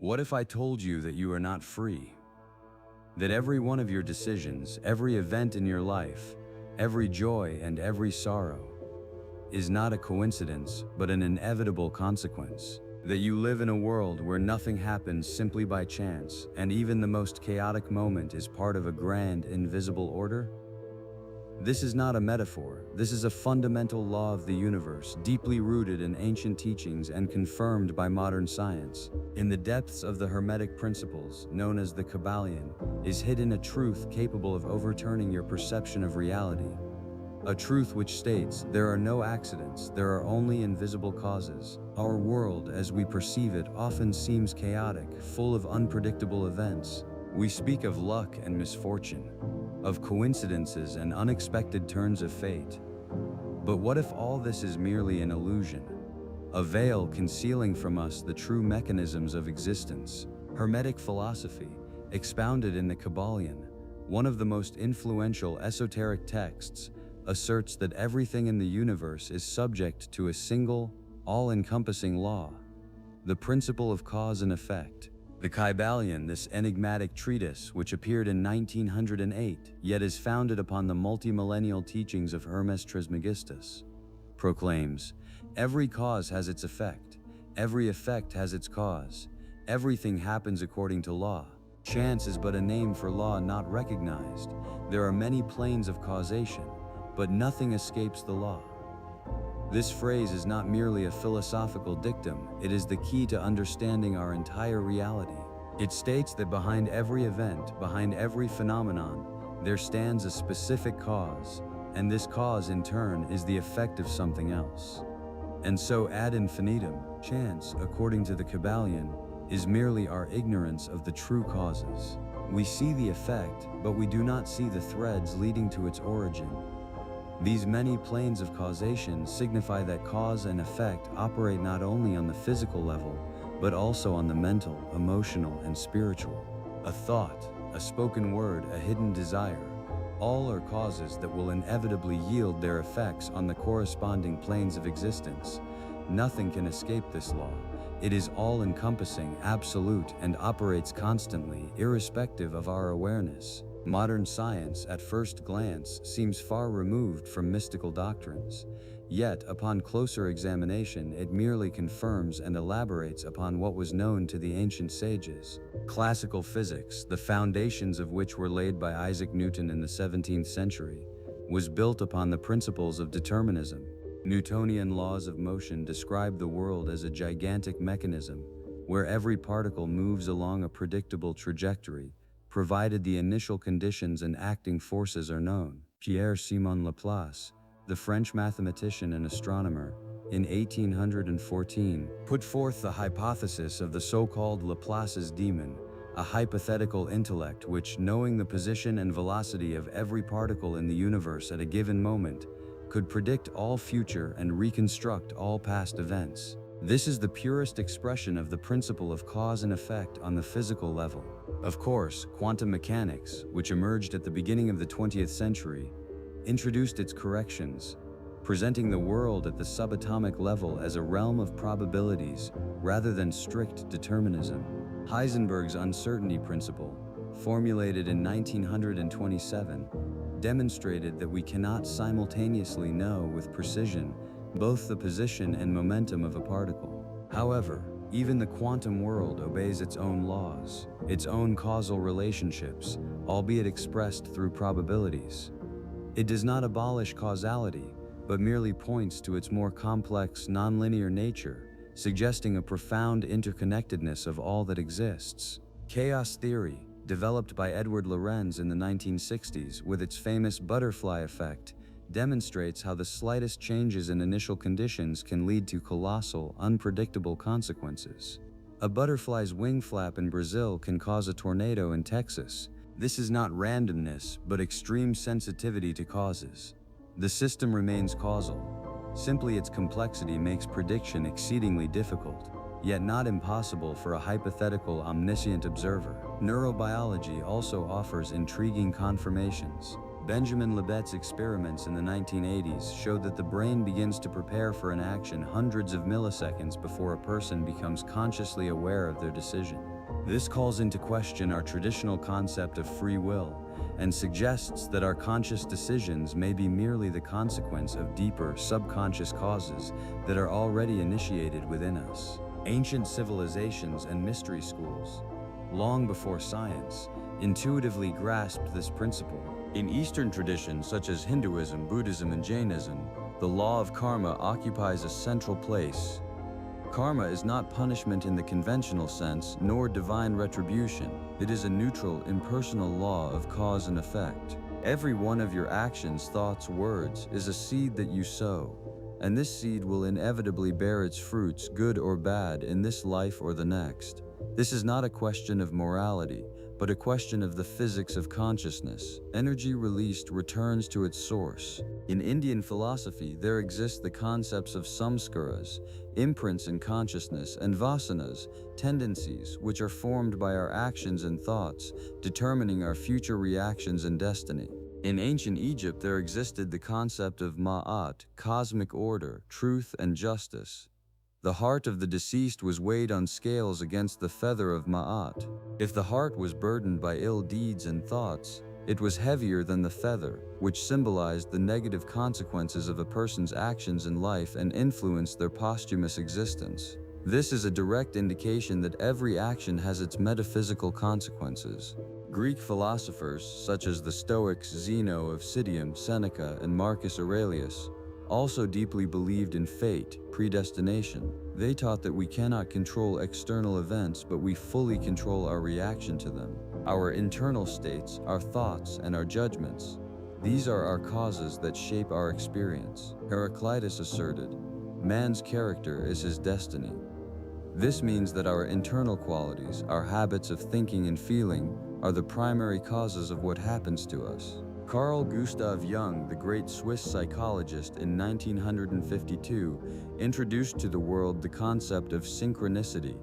What if I told you that you are not free? That every one of your decisions, every event in your life, every joy and every sorrow is not a coincidence, but an inevitable consequence. That you live in a world where nothing happens simply by chance, and even the most chaotic moment is part of a grand, invisible order? This is not a metaphor. This is a fundamental law of the universe, deeply rooted in ancient teachings and confirmed by modern science. In the depths of the Hermetic principles, known as the Kybalion, is hidden a truth capable of overturning your perception of reality. A truth which states, there are no accidents, there are only invisible causes. Our world, as we perceive it, often seems chaotic, full of unpredictable events. We speak of luck and misfortune, of coincidences and unexpected turns of fate. But what if all this is merely an illusion? A veil concealing from us the true mechanisms of existence. Hermetic philosophy, expounded in the Kybalion, one of the most influential esoteric texts, asserts that everything in the universe is subject to a single, all-encompassing law, the principle of cause and effect. The Kybalion, this enigmatic treatise, which appeared in 1908, yet is founded upon the multi-millennial teachings of Hermes Trismegistus, proclaims, every cause has its effect, every effect has its cause, everything happens according to law. Chance is but a name for law not recognized. There are many planes of causation, but nothing escapes the law. This phrase is not merely a philosophical dictum, it is the key to understanding our entire reality. It states that behind every event, behind every phenomenon, there stands a specific cause, and this cause in turn is the effect of something else. And so ad infinitum, chance, according to the Kybalion, is merely our ignorance of the true causes. We see the effect, but we do not see the threads leading to its origin. These many planes of causation signify that cause and effect operate not only on the physical level, but also on the mental, emotional, and spiritual. A thought, a spoken word, a hidden desire, all are causes that will inevitably yield their effects on the corresponding planes of existence. Nothing can escape this law. It is all-encompassing, absolute, and operates constantly, irrespective of our awareness. Modern science, at first glance, seems far removed from mystical doctrines. Yet, upon closer examination, it merely confirms and elaborates upon what was known to the ancient sages. Classical physics, the foundations of which were laid by Isaac Newton in the 17th century, was built upon the principles of determinism. Newtonian laws of motion describe the world as a gigantic mechanism, where every particle moves along a predictable trajectory, provided the initial conditions and acting forces are known. Pierre-Simon Laplace, the French mathematician and astronomer, in 1814, put forth the hypothesis of the so-called Laplace's demon, a hypothetical intellect which, knowing the position and velocity of every particle in the universe at a given moment, could predict all future and reconstruct all past events. This is the purest expression of the principle of cause and effect on the physical level. Of course, quantum mechanics, which emerged at the beginning of the 20th century, introduced its corrections, presenting the world at the subatomic level as a realm of probabilities rather than strict determinism. Heisenberg's uncertainty principle, formulated in 1927, demonstrated that we cannot simultaneously know with precision both the position and momentum of a particle. However, even the quantum world obeys its own laws, its own causal relationships, albeit expressed through probabilities. It does not abolish causality, but merely points to its more complex, nonlinear nature, suggesting a profound interconnectedness of all that exists. Chaos theory, developed by Edward Lorenz in the 1960s with its famous butterfly effect, demonstrates how the slightest changes in initial conditions can lead to colossal, unpredictable consequences. A butterfly's wing flap in Brazil can cause a tornado in Texas. This is not randomness, but extreme sensitivity to causes. The system remains causal. Simply its complexity makes prediction exceedingly difficult, yet not impossible for a hypothetical omniscient observer. Neurobiology also offers intriguing confirmations. Benjamin Libet's experiments in the 1980s showed that the brain begins to prepare for an action hundreds of milliseconds before a person becomes consciously aware of their decision. This calls into question our traditional concept of free will and suggests that our conscious decisions may be merely the consequence of deeper subconscious causes that are already initiated within us. Ancient civilizations and mystery schools, long before science, intuitively grasped this principle. In Eastern traditions such as Hinduism, Buddhism, and Jainism, the law of karma occupies a central place. Karma is not punishment in the conventional sense, nor divine retribution. It is a neutral, impersonal law of cause and effect. Every one of your actions, thoughts, words is a seed that you sow, and this seed will inevitably bear its fruits, good or bad, in this life or the next. This is not a question of morality, but a question of the physics of consciousness. Energy released returns to its source. In Indian philosophy, there exist the concepts of samskaras, imprints in consciousness, and vasanas, tendencies, which are formed by our actions and thoughts, determining our future reactions and destiny. In ancient Egypt, there existed the concept of ma'at, cosmic order, truth, and justice. The heart of the deceased was weighed on scales against the feather of ma'at. If the heart was burdened by ill deeds and thoughts, it was heavier than the feather, which symbolized the negative consequences of a person's actions in life and influenced their posthumous existence. This is a direct indication that every action has its metaphysical consequences. Greek philosophers, such as the Stoics Zeno of Citium, Seneca, and Marcus Aurelius, also deeply believed in fate, predestination. They taught that we cannot control external events, but we fully control our reaction to them. Our internal states, our thoughts, and our judgments. These are our causes that shape our experience. Heraclitus asserted, "Man's character is his destiny." This means that our internal qualities, our habits of thinking and feeling, are the primary causes of what happens to us. Carl Gustav Jung, the great Swiss psychologist, in 1952, introduced to the world the concept of synchronicity,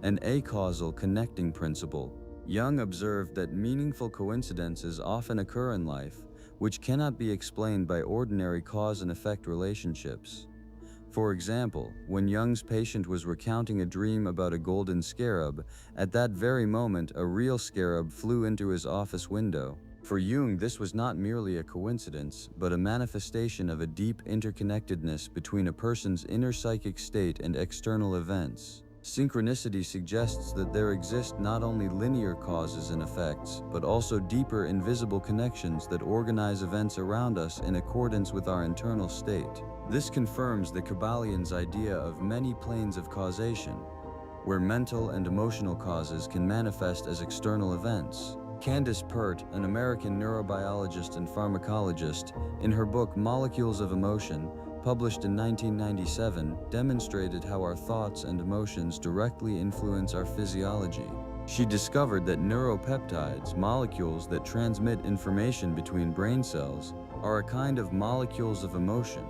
an acausal connecting principle. Jung observed that meaningful coincidences often occur in life, which cannot be explained by ordinary cause and effect relationships. For example, when Jung's patient was recounting a dream about a golden scarab, at that very moment a real scarab flew into his office window. For Jung, this was not merely a coincidence, but a manifestation of a deep interconnectedness between a person's inner psychic state and external events. Synchronicity suggests that there exist not only linear causes and effects, but also deeper invisible connections that organize events around us in accordance with our internal state. This confirms the Kybalion's idea of many planes of causation, where mental and emotional causes can manifest as external events. Candace Pert, an American neurobiologist and pharmacologist, in her book Molecules of Emotion, published in 1997, demonstrated how our thoughts and emotions directly influence our physiology. She discovered that neuropeptides, molecules that transmit information between brain cells, are a kind of molecules of emotion.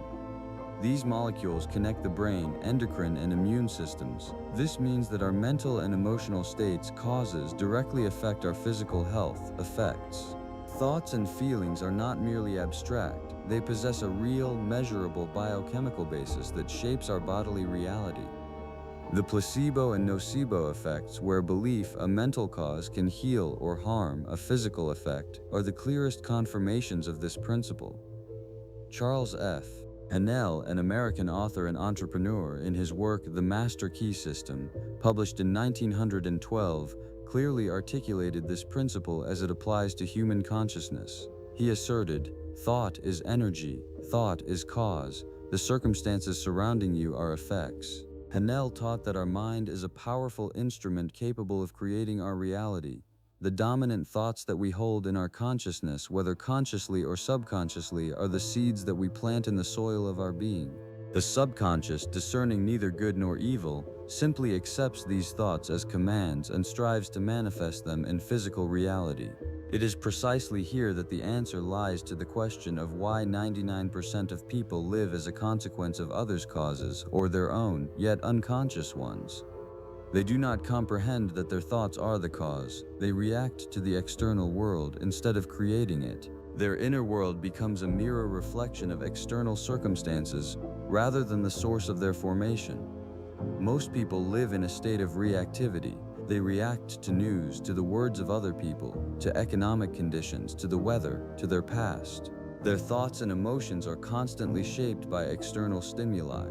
These molecules connect the brain, endocrine, and immune systems. This means that our mental and emotional states, causes, directly affect our physical health, effects. Thoughts and feelings are not merely abstract. They possess a real, measurable biochemical basis that shapes our bodily reality. The placebo and nocebo effects, where belief, a mental cause, can heal or harm, a physical effect, are the clearest confirmations of this principle. Charles F. Haanel, an American author and entrepreneur, in his work The Master Key System, published in 1912, clearly articulated this principle as it applies to human consciousness. He asserted, "Thought is energy, thought is cause, the circumstances surrounding you are effects." Haanel taught that our mind is a powerful instrument capable of creating our reality. The dominant thoughts that we hold in our consciousness, whether consciously or subconsciously, are the seeds that we plant in the soil of our being. The subconscious, discerning neither good nor evil, simply accepts these thoughts as commands and strives to manifest them in physical reality. It is precisely here that the answer lies to the question of why 99% of people live as a consequence of others' causes or their own, yet unconscious ones. They do not comprehend that their thoughts are the cause. They react to the external world instead of creating it. Their inner world becomes a mirror reflection of external circumstances rather than the source of their formation. Most people live in a state of reactivity, They react to news, to the words of other people, to economic conditions, to the weather, to their past. Their thoughts and emotions are constantly shaped by external stimuli.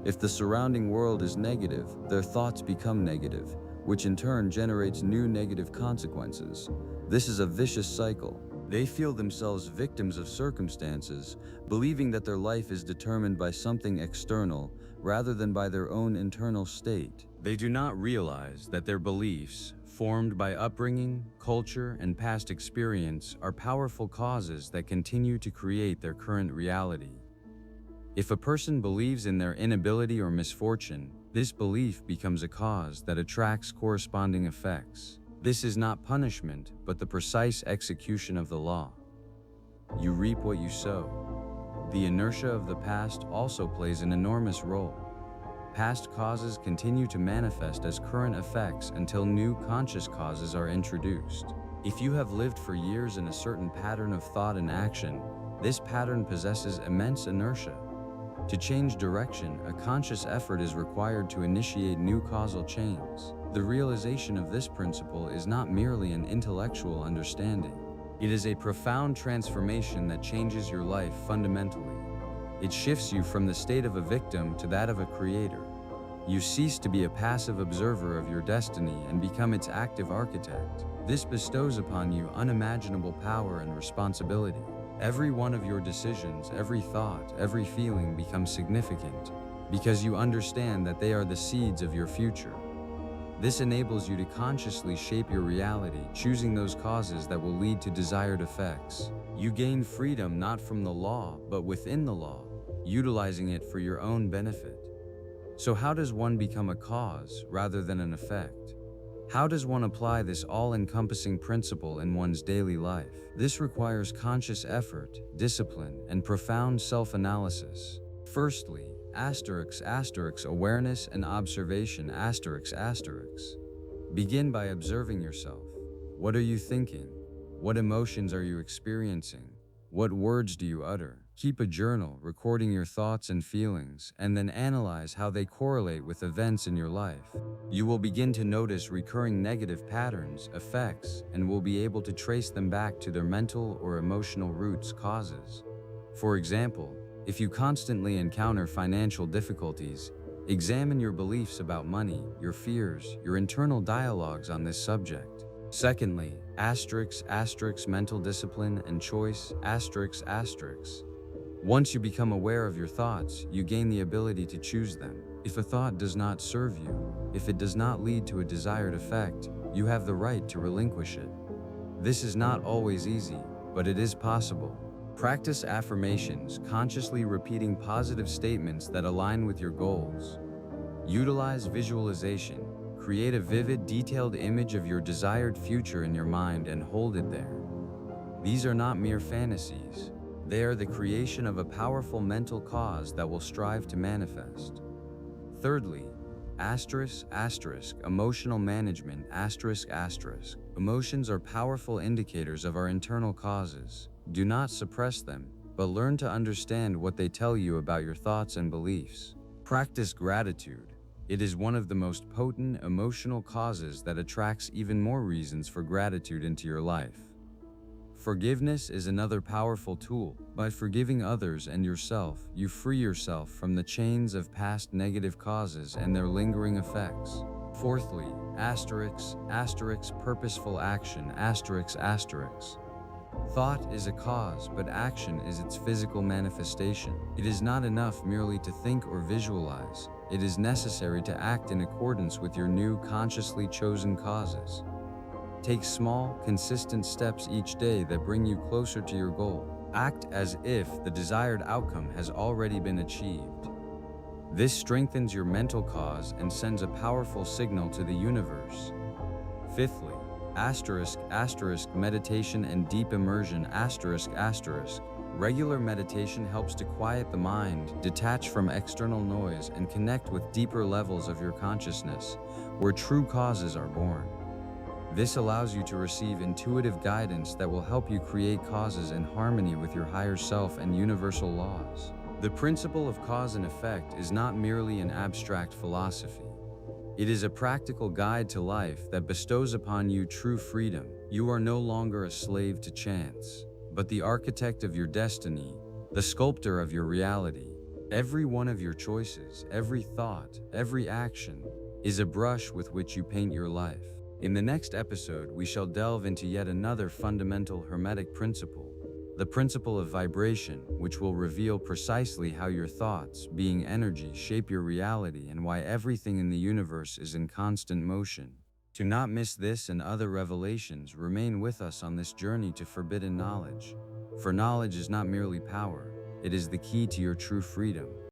If the surrounding world is negative, their thoughts become negative, which in turn generates new negative consequences. This is a vicious cycle. They feel themselves victims of circumstances, believing that their life is determined by something external rather than by their own internal state. They do not realize that their beliefs, formed by upbringing, culture, and past experience, are powerful causes that continue to create their current reality. If a person believes in their inability or misfortune, this belief becomes a cause that attracts corresponding effects. This is not punishment, but the precise execution of the law. You reap what you sow. The inertia of the past also plays an enormous role. Past causes continue to manifest as current effects until new conscious causes are introduced. If you have lived for years in a certain pattern of thought and action, this pattern possesses immense inertia. To change direction, a conscious effort is required to initiate new causal chains. The realization of this principle is not merely an intellectual understanding. It is a profound transformation that changes your life fundamentally. It shifts you from the state of a victim to that of a creator. You cease to be a passive observer of your destiny and become its active architect. This bestows upon you unimaginable power and responsibility. Every one of your decisions, every thought, every feeling becomes significant because you understand that they are the seeds of your future. This enables you to consciously shape your reality, choosing those causes that will lead to desired effects. You gain freedom not from the law, but within the law, utilizing it for your own benefit. So how does one become a cause rather than an effect? How does one apply this all-encompassing principle in one's daily life? This requires conscious effort, discipline, and profound self-analysis. Firstly, awareness and observation, Begin by observing yourself. What are you thinking? What emotions are you experiencing? What words do you utter? Keep a journal, recording your thoughts and feelings, and then analyze how they correlate with events in your life. You will begin to notice recurring negative patterns, effects, and will be able to trace them back to their mental or emotional roots, causes. For example, if you constantly encounter financial difficulties, examine your beliefs about money, your fears, your internal dialogues on this subject. Secondly, mental discipline and choice, Once you become aware of your thoughts, you gain the ability to choose them. If a thought does not serve you, if it does not lead to a desired effect, you have the right to relinquish it. This is not always easy, but it is possible. Practice affirmations, consciously repeating positive statements that align with your goals. Utilize visualization. Create a vivid, detailed image of your desired future in your mind and hold it there. These are not mere fantasies. They are the creation of a powerful mental cause that will strive to manifest. Thirdly, emotional management, Emotions are powerful indicators of our internal causes. Do not suppress them, but learn to understand what they tell you about your thoughts and beliefs. Practice gratitude. It is one of the most potent emotional causes that attracts even more reasons for gratitude into your life. Forgiveness is another powerful tool. By forgiving others and yourself, you free yourself from the chains of past negative causes and their lingering effects. Fourthly, purposeful action, Thought is a cause, but action is its physical manifestation. It is not enough merely to think or visualize. It is necessary to act in accordance with your new consciously chosen causes. Take small, consistent steps each day that bring you closer to your goal. Act as if the desired outcome has already been achieved. This strengthens your mental cause and sends a powerful signal to the universe. Fifthly, meditation and deep immersion, Regular meditation helps to quiet the mind, detach from external noise, and connect with deeper levels of your consciousness, where true causes are born. This allows you to receive intuitive guidance that will help you create causes in harmony with your higher self and universal laws. The principle of cause and effect is not merely an abstract philosophy. It is a practical guide to life that bestows upon you true freedom. You are no longer a slave to chance, but the architect of your destiny, the sculptor of your reality. Every one of your choices, every thought, every action, is a brush with which you paint your life. In the next episode, we shall delve into yet another fundamental Hermetic principle, the principle of vibration, which will reveal precisely how your thoughts, being energy, shape your reality and why everything in the universe is in constant motion. To not miss this and other revelations, remain with us on this journey to forbidden knowledge. For knowledge is not merely power, it is the key to your true freedom.